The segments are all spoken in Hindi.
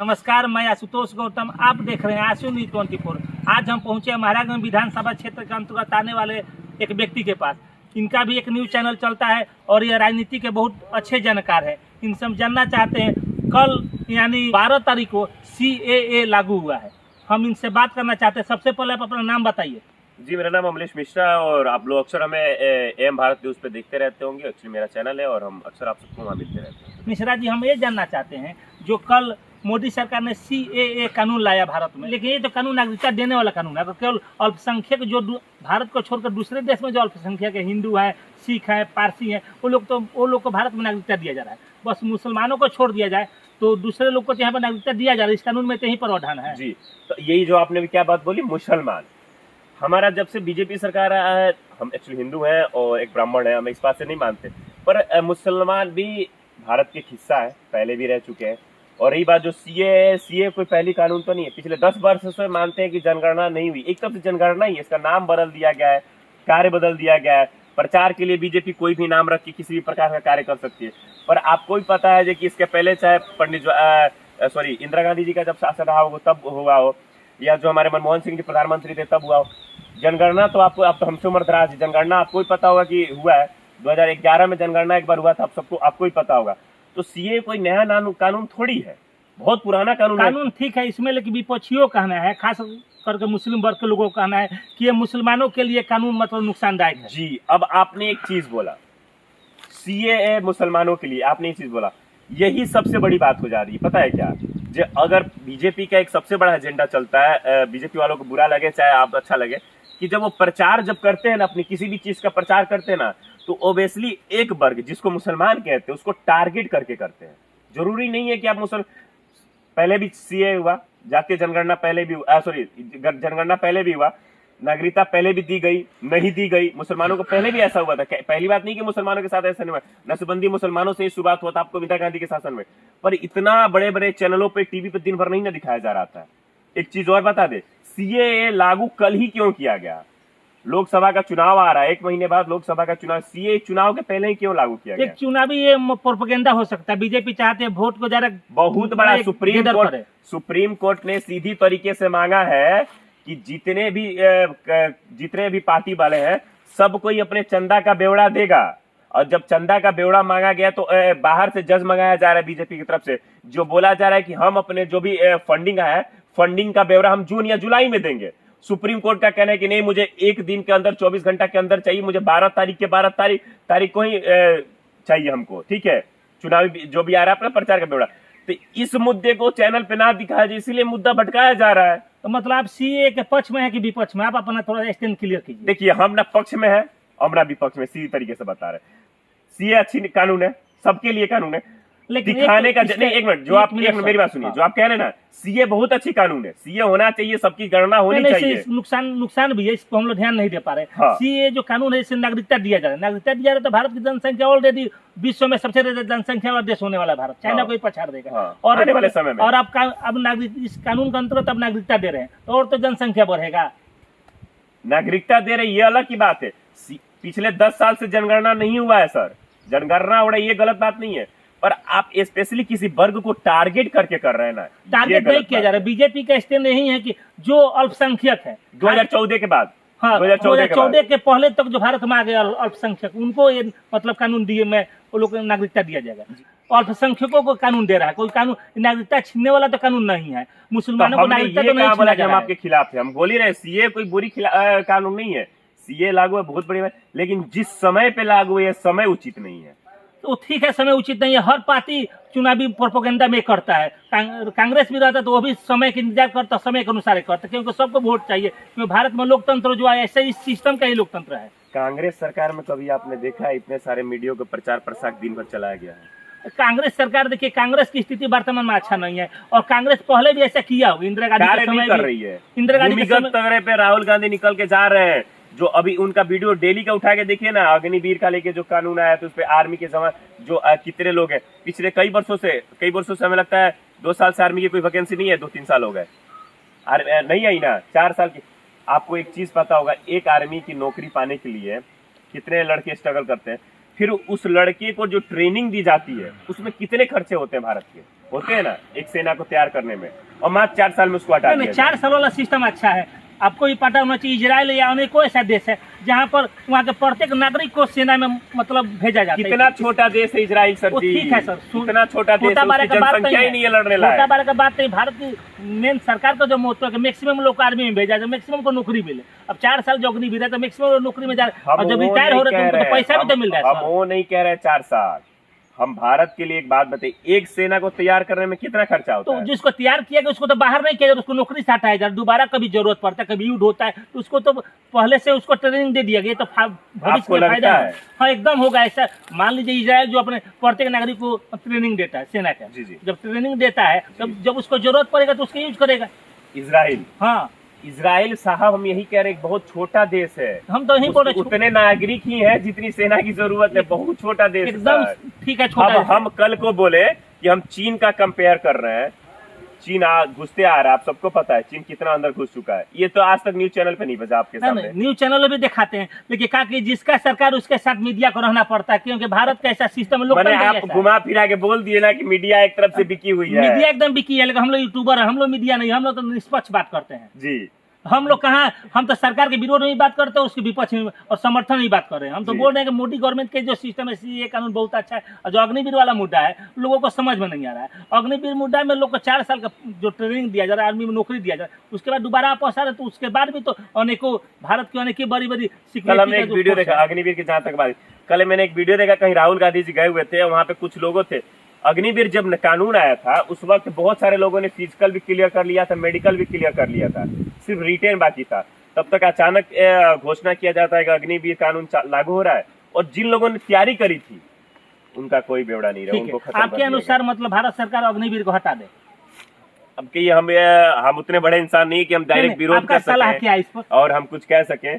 नमस्कार, मैं आशुतोष गौतम। आप देख रहे हैं आशु न्यूज 24। आज हम पहुंचे महाराजगंज विधानसभा क्षेत्र के अंतर्गत आने वाले एक व्यक्ति के पास। इनका भी एक न्यूज चैनल चलता है और ये राजनीति के बहुत अच्छे जानकार है। इनसे हम जानना चाहते हैं, कल यानी 12 तारीख को CAA लागू हुआ है। हम इनसे बात करना चाहते हैं। सबसे पहले आप अपना नाम बताइए। जी, मेरा नाम अमलेश मिश्रा और आप लोग अक्सर हमें AM भारत न्यूज़ पे देखते रहते होंगे। एक्चुअली मेरा चैनल है और हम अक्सर आप सबको वहाँ मिलते रहते हैं। मिश्रा जी, हम ये जानना चाहते हैं, जो कल मोदी सरकार ने CAA कानून लाया भारत में, लेकिन ये जो कानून नागरिकता देने वाला कानून है, तो केवल अल्पसंख्यक जो भारत को छोड़कर दूसरे देश में जो अल्पसंख्यक है, हिंदू है, सिख है, पारसी है, वो लोग को भारत में नागरिकता दिया जा रहा है। बस मुसलमानों को छोड़ दिया जाए तो दूसरे लोग को यहाँ पर नागरिकता दिया जा रहा है। इस कानून में तो यहीं प्रावधान है। जी, तो यही जो आपने भी क्या बात बोली, मुसलमान। हमारा जब से BJP सरकार आया है, हम एक्चुअली हिंदू हैं और एक ब्राह्मण है, हम इस बात से नहीं मानते, पर मुसलमान भी भारत के हिस्सा है, पहले भी रह चुके हैं। और रही बात जो CAA कोई पहली कानून तो नहीं है। पिछले 10 वर्ष से मानते हैं कि जनगणना नहीं हुई। एक तरफ से जनगणना ही है, इसका नाम बदल दिया गया है, कार्य बदल दिया गया है। प्रचार के लिए BJP कोई भी नाम रख के किसी भी प्रकार का कार्य कर सकती है। पर आपको भी पता है कि इसके पहले चाहे इंदिरा गांधी जी का जब शासन रहा हो तब हुआ हो, या जो हमारे मनमोहन सिंह जी प्रधानमंत्री थे तब हुआ हो। जनगणना तो आपको, अब तो हमसे उम्र दराज है, जनगणना आपको भी पता होगा कि हुआ है। 2011 में जनगणना एक बार हुआ था, आपको भी पता होगा। तो CAA कोई नया कानून थोड़ी है, बहुत पुराना कानून ठीक है इसमें, लेकिन विपक्षियों कहना है, खास करके मुस्लिम वर्ग के लोगों का कहना है कि ये मुसलमानों के लिए कानून मतलब नुकसानदायक है। जी, अब आपने एक चीज बोला, CAA मुसलमानों के लिए, आपने एक चीज बोला, यही सबसे बड़ी बात हो जा रही है। पता है क्या, जो अगर BJP का एक सबसे बड़ा एजेंडा चलता है, BJP वालों को बुरा लगे चाहे आप अच्छा लगे, कि जब वो प्रचार जब करते हैं ना, अपनी किसी भी चीज का प्रचार करते हैं ना, तो ओबियसली एक वर्ग जिसको मुसलमान कहते हैं उसको टारगेट करके करते हैं। जरूरी नहीं है कि आप पहले भी CAA हुआ, जातीय जनगणना पहले भी जनगणना पहले भी हुआ, नागरिकता पहले भी दी गई, नहीं दी गई। मुसलमानों को पहले भी ऐसा हुआ था। पहली बात नहीं कि मुसलमानों के साथ ऐसा नहीं हुआ, नसबंदी मुसलमानों से ही शुरुआत हुआ था आपको इंदिरा गांधी के शासन में। पर इतना बड़े बड़े चैनलों पे, टीवी पे दिन भर नहीं ना दिखाया जा रहा था। एक चीज और बता दे, CAA लागू कल ही क्यों किया गया? लोकसभा का चुनाव आ रहा है, 1 महीने बाद लोकसभा का चुनाव। CAA चुनाव के पहले ही क्यों लागू किया गया? एक चुनावी ये प्रोपेगेंडा हो सकता है। BJP चाहते हैं वोट को जरा बहुत बड़ा। सुप्रीम कोर्ट ने सीधी तरीके से मांगा है कि जितने भी पार्टी वाले हैं सब कोई अपने चंदा का ब्यौरा देगा। और जब चंदा का ब्यौरा मांगा गया तो बाहर से जज मंगाया जा रहा है BJP की तरफ से, जो बोला जा रहा है कि हम अपने जो भी फंडिंग है, फंडिंग का ब्यौरा हम जून या जुलाई में देंगे। सुप्रीम कोर्ट का कहना है कि नहीं, मुझे एक दिन के अंदर, 24 घंटा के अंदर चाहिए, मुझे 12 तारीख को ही चाहिए हमको। ठीक है, चुनावी जो भी आ रहा है अपना प्रचार का ब्यौरा। तो इस मुद्दे को चैनल पे ना दिखाया जाए, इसीलिए मुद्दा भटकाया जा रहा है। तो मतलब आप CAA के पक्ष में है कि विपक्ष में? आप अपना थोड़ा स्टैंड क्लियर कीजिए। देखिए, हम ना पक्ष में है, हम ना विपक्ष में, सीधी तरीके से बता रहे हैं। CAA अच्छी कानून है, सबके लिए कानून है, लेकिन दिखाने का नहीं। एक मिनट, मेरी बात सुनिए। जो आप कह रहे हैं ना, CAA बहुत अच्छी कानून है, CAA होना चाहिए, सबकी गणना होनी चाहिए। नुकसान भी है, इस पर हम लोग ध्यान नहीं दे पा रहे। हाँ। CAA जो कानून है, इससे नागरिकता दिया जा रहा है। नागरिकता दिया जा रहा है तो भारत की जनसंख्या ऑलरेडी विश्व में सबसे ज्यादा जनसंख्या वाला देश होने वाला भारत, चाइना को ही पछाड़ देगा। हाँ। और आने वाले समय में, और अब नागरिक इस कानून के अंतर्गत अब नागरिकता दे रहे हैं तो और तो जनसंख्या बढ़ेगा। नागरिकता दे रहे, ये अलग की बात है। पिछले 10 साल से जनगणना नहीं हुआ है सर, जनगणना हो रहा है, ये गलत बात नहीं है। पर आप स्पेशली किसी वर्ग को टारगेट करके कर रहे हैं ना, टारगेट नहीं किया जा रहा है। BJP का स्टैंड यही है कि जो अल्पसंख्यक है 2014 के बाद, हाँ, 2014 के पहले तक जो भारत में आ गए अल्पसंख्यक, उनको ये मतलब कानून दिए में वो लोग नागरिकता दिया जाएगा। अल्पसंख्यकों को कानून दे रहा है, कोई कानून नागरिकता छीनने वाला तो कानून नहीं है। मुसलमानों को नागरिकता तो नहीं छीना जा रहा है। हम आपके खिलाफ है, हम बोल ही रहे CAA कोई बुरी कानून नहीं है। CAA लागू है, बहुत बड़ी बात, लेकिन जिस समय पे लागू है समय उचित नहीं है। तो ठीक है, समय उचित नहीं है। हर पार्टी चुनावी प्रोपेगेंडा में करता है। कांग्रेस भी रहता तो वो भी समय के इंतजार करता, समय के अनुसार करता, क्योंकि सबको वोट चाहिए। क्योंकि भारत में लोकतंत्र जो है, ऐसे इस सिस्टम का ही लोकतंत्र है। कांग्रेस सरकार में कभी आपने देखा है इतने सारे मीडिया को प्रचार प्रसार दिन भर चलाया गया है? कांग्रेस सरकार, देखिए, कांग्रेस की स्थिति वर्तमान में अच्छा नहीं है और कांग्रेस पहले भी ऐसा किया होगा। इंदिरा गांधी के समय कर रही है। इंदिरा गांधी तगड़े पे राहुल गांधी निकल के जा रहे हैं। जो अभी उनका वीडियो डेली का उठा के देखिए ना, अग्निवीर का लेके जो कानून आया तो उस पे आर्मी के जवान जो कितने लोग हैं, पिछले कई वर्षों से हमें लगता है 2 साल से आर्मी की कोई वैकेंसी नहीं है, 2-3 साल हो गए नहीं आई ना, 4 साल की। आपको एक चीज पता होगा, एक आर्मी की नौकरी पाने के लिए कितने लड़के स्ट्रगल करते हैं, फिर उस लड़के को जो ट्रेनिंग दी जाती है उसमें कितने खर्चे होते हैं भारत के। होते हैं ना एक सेना को तैयार करने में, और मात्र 4 साल में उसको हटा नहीं, दिया 4 साल वाला सिस्टम अच्छा है। आपको भी पता होना चाहिए, इजराइल या अनेकों ऐसा देश है जहाँ पर वहाँ के प्रत्येक नागरिक को सेना में मतलब भेजा जाता है। कितना छोटा देश है इजराइल सर वो जी, ठीक है सर, कितना छोटा देश है, छोटा बारे उसकी का बात जनसंख्या ही नहीं है लड़ने छोटा लायक। बारे का बात नहीं। भारत की मेन सरकार का जो मोटो है कि मैक्सिमम लोग आर्मी में भेजा जाए, मैक्सिमम को नौकरी मिले। अब 4 साल जो अग्निवीर है तो मैक्सिमम नौकरी में जा रहे हैं, और जब रिटायर हो रहे हैं तो उनको तो पैसा भी तो मिल रहा है हम सर। वो नहीं कह रहे 4 साल। हम भारत के लिए एक बात बताइए, एक सेना को तैयार करने में कितना खर्चा होता तो है? जिसको तैयार किया गया उसको तो बाहर नहीं किया जाता, उसको नौकरी से हटाया जाता। दोबारा कभी जरूरत पड़ता है, कभी युद्ध होता है तो उसको तो पहले से उसको ट्रेनिंग दे दिया गया, तो भविष्य आपको में फायदा लगता है। है? हाँ एकदम होगा ऐसा। मान लीजिए इजराइल जो अपने प्रत्येक नागरिक को ट्रेनिंग देता है सेना का, जी, जी। जब ट्रेनिंग देता है तब जब उसको जरूरत पड़ेगा तो उसका यूज करेगा। इजराइल, हाँ इजराइल साहब हम यही कह रहे हैं, एक बहुत छोटा देश है। हम तो यही बोल रहे हैं, उतने नागरिक ही हैं जितनी सेना की जरूरत है, बहुत छोटा देश है एकदम सर। ठीक है छोटा अब हम कल को बोले कि हम चीन का कंपेयर कर रहे हैं, चीन घुसते आ रहा है, आप सबको पता है चीन कितना अंदर घुस चुका है। ये तो आज तक न्यूज चैनल पे नहीं बजा आपके सामने। न्यूज चैनल भी दिखाते हैं, लेकिन कहा कि जिसका सरकार उसके साथ मीडिया को रहना पड़ता है, क्योंकि भारत का ऐसा सिस्टम लोग मैंने आप घुमा फिरा के बोल दिए ना कि मीडिया एक तरफ से बिकी हुई है। मीडिया एकदम बिकी है, लेकिन हम लोग यूट्यूबर है, हम लोग मीडिया नहीं, हम लोग तो निष्पक्ष बात करते हैं जी। हम लोग कहाँ, हम तो सरकार के विरोध में भी बात करते हैं, उसके विपक्ष में और समर्थन में भी बात कर रहे हैं। हम तो जी। बोल रहे हैं कि मोदी गवर्नमेंट के जो सिस्टम है ये कानून बहुत अच्छा है, और जो अग्निवीर वाला मुद्दा है लोगों को समझ में नहीं आ रहा है। अग्निवीर मुद्दा में लोग को 4 साल का जो ट्रेनिंग दिया जा रहा है, आर्मी में नौकरी दिया जा रहा है, उसके बाद दोबारा वापस आ रहे, तो उसके बाद भी तो अनेकों भारत की अनेक बड़ी बड़ी कल हमने एक वीडियो देखा अग्निवीर की, जहाँ तक बात, कल मैंने एक वीडियो देखा, कहीं राहुल गांधी जी गए हुए थे, वहाँ पे कुछ लोगों थे। अग्निवीर जब कानून आया था उस वक्त बहुत सारे लोगों ने फिजिकल भी क्लियर कर लिया था, मेडिकल भी क्लियर कर लिया था, सिर्फ रिटेन बाकी था। तब तक अचानक घोषणा किया जाता है कि अग्निवीर कानून लागू हो रहा है, और जिन लोगों ने तैयारी करी थी उनका कोई बेवड़ा नहीं रहा, उनको खत्म कर आपके दिया अनुसार गया। मतलब भारत सरकार अग्निवीर को हटा दे? अब कि हम उतने बड़े इंसान नहीं कि हम डायरेक्ट विरोध कर सलाह क्या है इस सकें पर और हम कुछ कह सकें,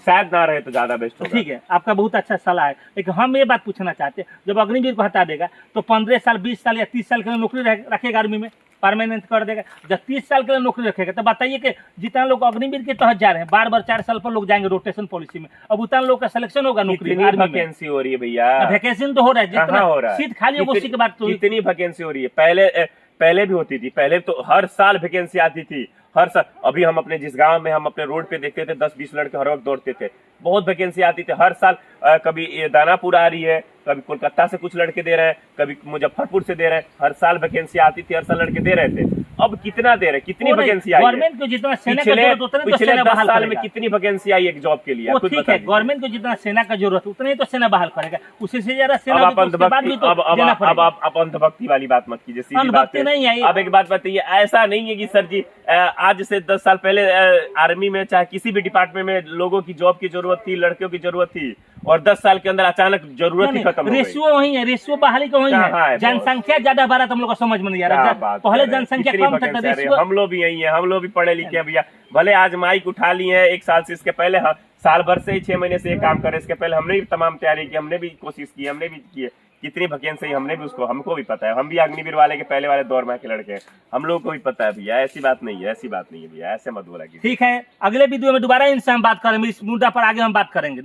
शायद ना रहे तो ज्यादा बेस्ट होगा। ठीक है, आपका बहुत अच्छा सलाह है, लेकिन हम ये बात पूछना चाहते हैं, जब अग्निवीर को हटा देगा तो 15 साल 20 साल या 30 साल के लिए नौकरी रखेगा आर्मी में, परमानेंट कर देगा। जब 30 साल के लिए नौकरी रखेगा तो बताइए कि जितना लोग अग्निवीर के तहत जा रहे हैं, बार बार 4 साल पर लोग जाएंगे रोटेशन पॉलिसी में, अब उतना लोग का सिलेक्शन होगा नौकरी में, वैकेंसी हो रही है भैया, वैकेंसी तो हो रहा है, कहाँ हो रहा है? सीट खाली होगा उसी के बाद तो कितनी वैकेंसी हो रही है? पहले भी होती थी, पहले तो हर साल वैकेंसी आती थी, हर साल। अभी हम अपने जिस गांव में हम अपने रोड पे देखते थे 10-20 लड़के हर वक्त दौड़ते थे, बहुत वैकेंसी आती थी हर साल। कभी ये दानापुर आ रही है, कभी कोलकाता से कुछ लड़के दे रहे हैं, कभी मुजफ्फरपुर से दे रहे हैं, हर साल वैकेंसी आती थी, हर साल लड़के दे रहे थे। अब कितना दे रहे, कितनी वैकेंसी आई है? गवर्नमेंट को जितना सेना का जरूरत उतना तो पिछले सेना 10 बहाल साल में करेगा। कितनी वैकेंसी आई एक जॉब के लिए? वो खुद ठीक बता है, दीजिए। गवर्नमेंट को जितना सेना का जरूरत उतना ही तो सेना बहाल करेगा, उससे ज्यादा सेना अब होगी तो उसके बाद भी तो देना पड़ेगा। आप अंधभक्ति वाली बात मत कीजिए, सीधी बात अंधभक्ति है। नहीं है। अब एक बात बताइए, ऐसा नहीं है कि सर जी आज से 10 साल पहले आर्मी में चाहे किसी भी डिपार्टमेंट में लोगों की जॉब की जरूरत थी, लड़कियों की जरूरत थी, और 10 साल के अंदर अचानक जरूरत ही खत्म हो गई। रेशियो वही है, रेशियो बहाली का वही है, जनसंख्या ज्यादा बढ़ा तो हम लोग को समझ में नहीं आ रहा। पहले जनसंख्या कम था, रेशियो हम लोग भी यही है, हम लोग भी पढ़े लिखे हैं भैया। भले आज माइक उठा लिए हैं 1 साल से, इसके पहले साल भर से ही 6 महीने से ये काम कर रहे, इसके पहले हमने भी तमाम तैयारी की, हमने भी कोशिश की, हमने भी की है, कितनी वैकेंसी हमने भी हमको भी पता है। हम भी अग्निवीर वाले के पहले वाले दौर में के लड़के हैं, हम लोगों को भी पता है भैया। ऐसी बात नहीं है, ऐसी बात नहीं है भैया, ऐसे मत बोला कीजिए। ठीक है, अगले वीडियो में दोबारा इनसे हम बात करेंगे, इस मुद्दा पर आगे हम बात करेंगे।